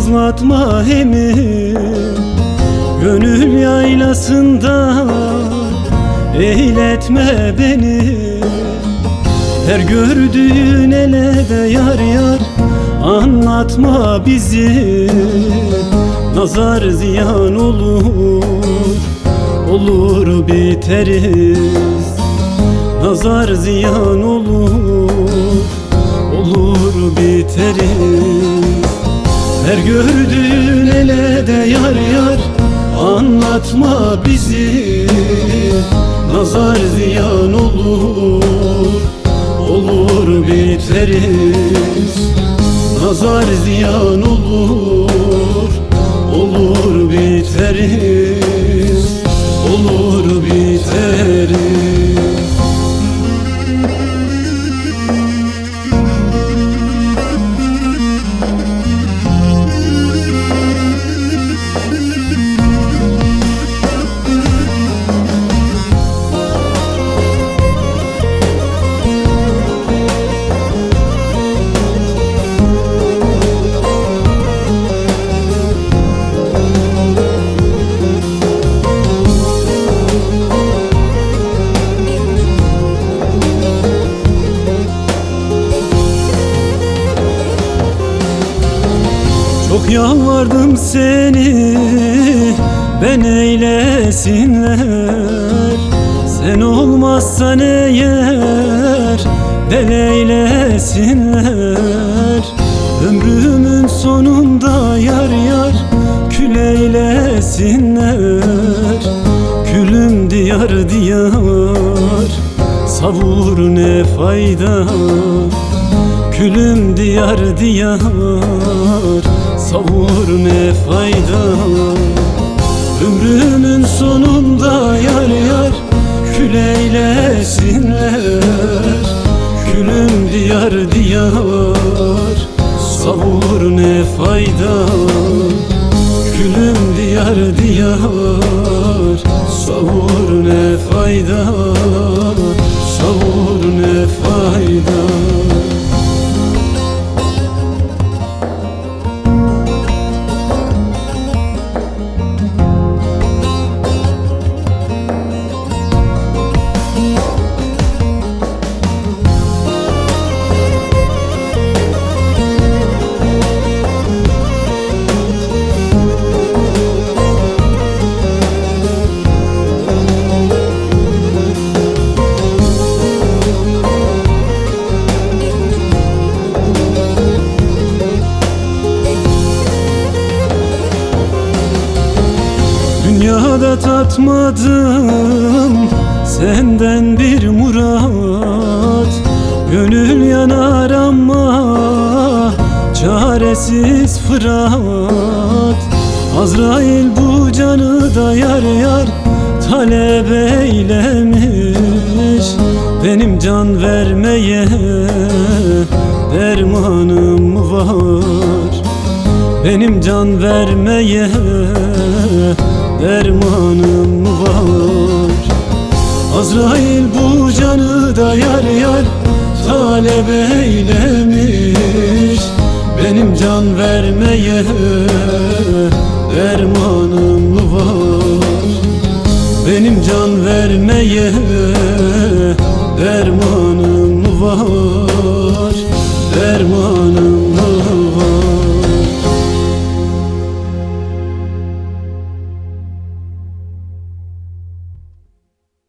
Tozlatma emin gönül yaylasında, eyletme beni her gördüğün ele de yar yar. Anlatma bizi, nazar ziyan olur, olur biteriz. Nazar ziyan olur, olur biteriz. Her gördüğün ele de yar yar. Anlatma bizi, nazar ziyan olur, olur biteriz. Nazar ziyan olur, olur biteriz, olur biteriz. Çok yalvardım seni, ben eylesinler. Sen olmazsan eğer, del eylesinler. Ömrümün sonunda yar yar, kül eylesinler. Külüm diyar diyar, savur ne fayda. Külüm diyar diyar, savur ne fayda. Ömrümün sonunda yar yar, kül eylesinler. Külüm diyar diyar, savur ne fayda. Külüm diyar diyar, savur ne fayda. Savur ne fayda. Dünyada tatmadım senden bir murat. Gönül yanar ama çaresiz Fırat. Azrail bu canı da yar yar talep eylemiş. Benim can vermeye dermanım mı var? Benim can vermeye dermanım mı var? Azrail bu canı da yar yar talep eylemiş. Benim can vermeye dermanım mı var? Benim can vermeye dermanım mı var? Dermanım